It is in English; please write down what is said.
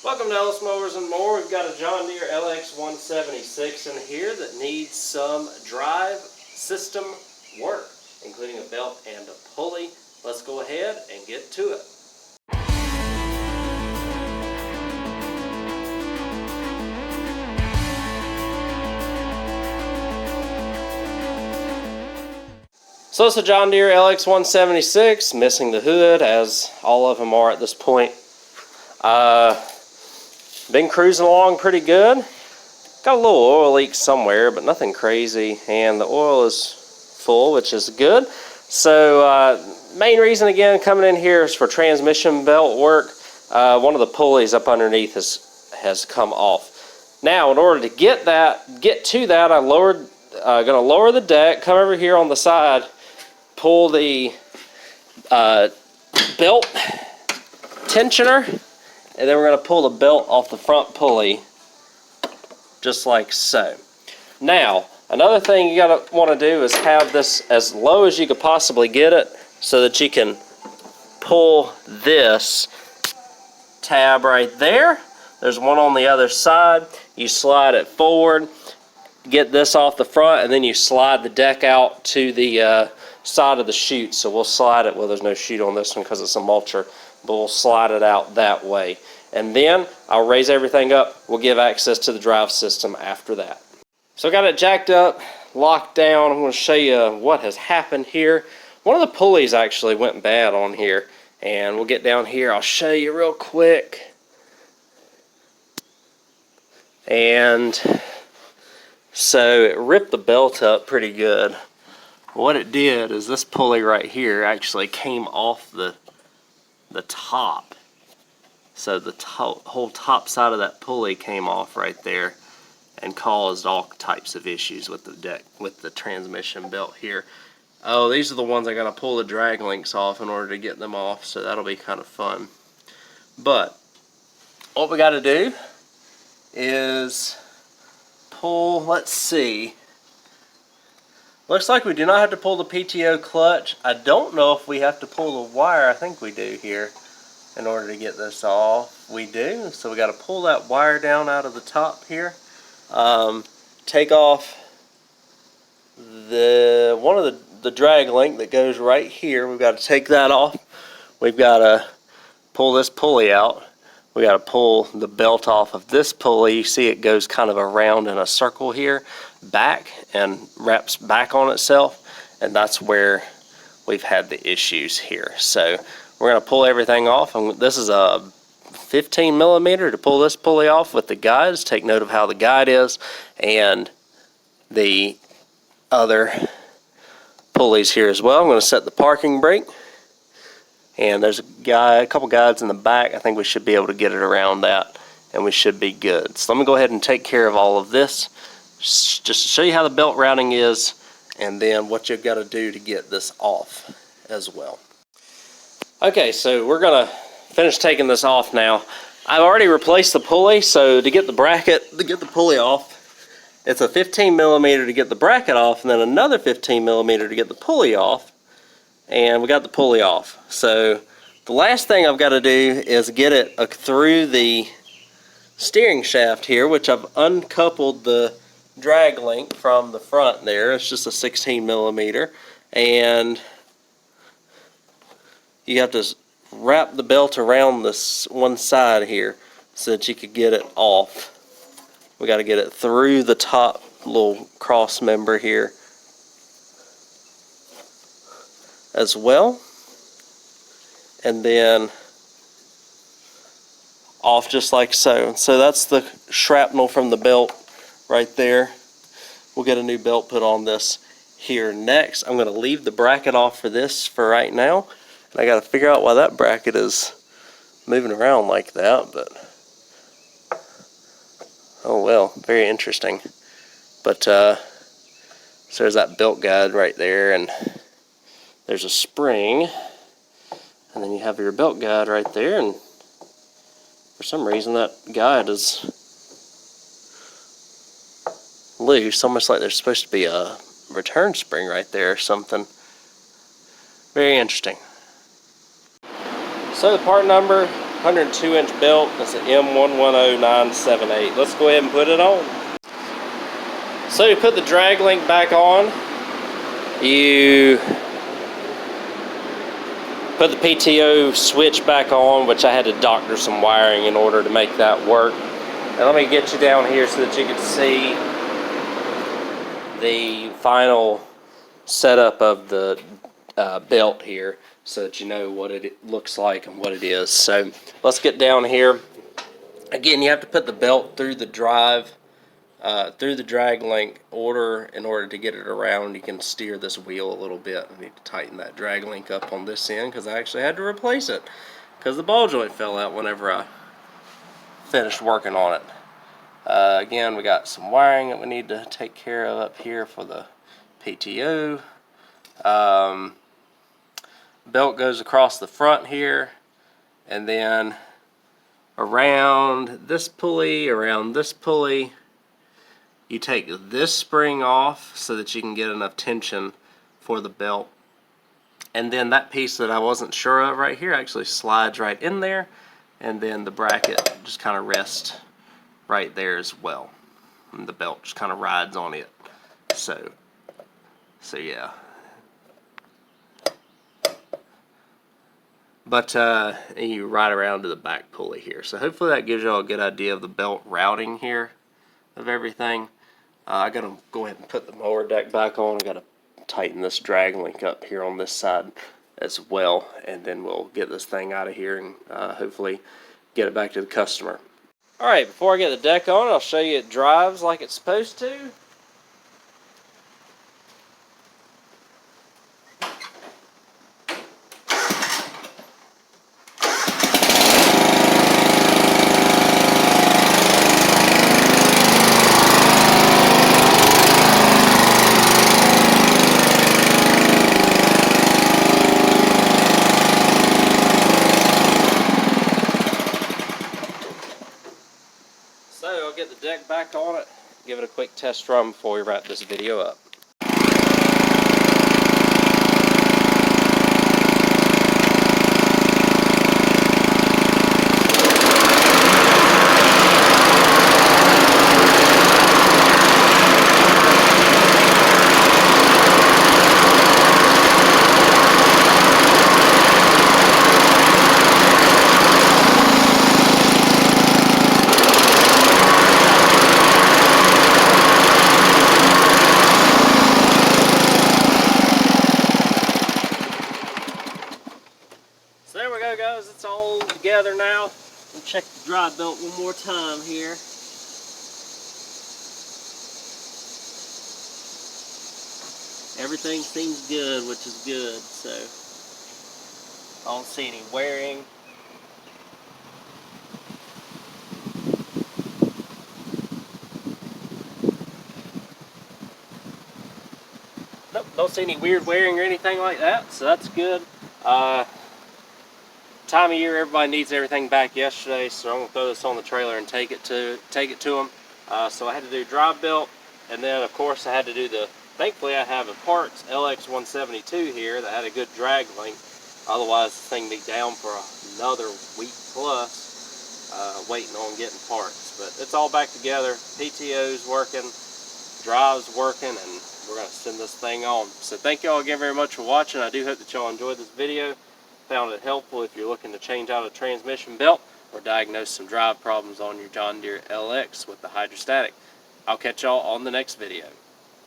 Welcome to Ellis Mowers and More. We've got a John Deere LX176 in here that needs some drive system work, including a belt and a pulley. Let's go ahead and get to it. So it's a John Deere LX176, missing the hood, as all of them are at this point. Been cruising along pretty good. Got a little oil leak somewhere, but nothing crazy, and the oil is full, which is good. So main reason again coming in here is for transmission belt work. One of the pulleys up underneath has come off. Now, in order to get to that, I'm gonna lower the deck, come over here on the side, pull the belt tensioner, and then we're going to pull the belt off the front pulley, just like so. Now, another thing you want to do is have this as low as you could possibly get it, so that you can pull this tab right there. There's one on the other side. You slide it forward, get this off the front, and then you slide the deck out to the side of the chute. So we'll slide it, well, there's no chute on this one because it's a mulcher, but we'll slide it out that way. And then I'll raise everything up. We'll give access to the drive system after that. So I got it jacked up, locked down. I'm going to show you what has happened here. One of the pulleys actually went bad on here, and we'll get down here. I'll show you real quick. And so it ripped the belt up pretty good. What it did is this pulley right here actually came off the top. So the whole top side of that pulley came off right there and caused all types of issues with the transmission belt here. Oh, these are the ones I gotta pull the drag links off in order to get them off, so that'll be kind of fun. But what we gotta do is pull, let's see. Looks like we do not have to pull the PTO clutch. I don't know if we have to pull the wire. I think we do here. In order to get this off, we do. So we got to pull that wire down out of the top here. Take off one of the drag link that goes right here. We've got to take that off. We've got to pull this pulley out. We got to pull the belt off of this pulley. You see it goes kind of around in a circle here, back, and wraps back on itself, and that's where we've had the issues here. So we're going to pull everything off, and this is a 15 millimeter to pull this pulley off with the guides. Take note of how the guide is, and the other pulleys here as well. I'm going to set the parking brake, and there's a couple guides in the back. I think we should be able to get it around that, and we should be good. So let me go ahead and take care of all of this, just to show you how the belt routing is, and then what you've got to do to get this off as well. Okay, so we're gonna finish taking this off now. I've already replaced the pulley, so to get the bracket, to get the pulley off, it's a 15 millimeter to get the bracket off, and then another 15 millimeter to get the pulley off, and we got the pulley off. So the last thing I've got to do is get it through the steering shaft here, which I've uncoupled the drag link from the front there. It's just a 16 millimeter, and you have to wrap the belt around this one side here so that you could get it off. We got to get it through the top little cross member here as well, and then off just like so. So that's the shrapnel from the belt right there. We'll get a new belt put on this here next. I'm going to leave the bracket off for this for right now. I got to figure out why that bracket is moving around like that, but oh well, very interesting. But so there's that belt guide right there, and there's a spring, and then you have your belt guide right there, and for some reason that guide is loose, almost like there's supposed to be a return spring right there or something. Very interesting. So the part number 102-inch belt. That's an M110978. Let's go ahead and put it on. So you put the drag link back on. You put the PTO switch back on, which I had to doctor some wiring in order to make that work. And let me get you down here so that you can see the final setup of the belt here, so that you know what it looks like and what it is. So let's get down here. Again, you have to put the belt through the drive, through the drag link in order to get it around. You can steer this wheel a little bit. I need to tighten that drag link up on this end because I actually had to replace it because the ball joint fell out whenever I finished working on it. Again, we got some wiring that we need to take care of up here for the PTO. Belt goes across the front here, and then around this pulley, you take this spring off so that you can get enough tension for the belt. And then that piece that I wasn't sure of right here actually slides right in there, and then the bracket just kind of rests right there as well. And the belt just kind of rides on it. So yeah. But you ride around to the back pulley here. So hopefully that gives you all a good idea of the belt routing here of everything. I gotta go ahead and put the mower deck back on. I gotta tighten this drag link up here on this side as well, and then we'll get this thing out of here and hopefully get it back to the customer. Alright, before I get the deck on, I'll show you it drives like it's supposed to. So I'll get the deck back on it, give it a quick test run before we wrap this video up. So there we go, guys, it's all together now. We'll check the drive belt one more time here. Everything seems good, which is good, so I don't see any wearing. Nope, don't see any weird wearing or anything like that, so that's good. Time of year, everybody needs everything back yesterday, so I'm gonna throw this on the trailer and take it to them. So I had to do drive belt, and then of course I had to do thankfully I have a parts LX172 here that had a good drag length. Otherwise this thing would be down for another week plus, waiting on getting parts. But it's all back together. PTO's working, drive's working, and we're gonna send this thing on. So thank you all again very much for watching. I do hope that y'all enjoyed this video. Found it helpful if you're looking to change out a transmission belt or diagnose some drive problems on your John Deere LX with the hydrostatic. I'll catch y'all on the next video.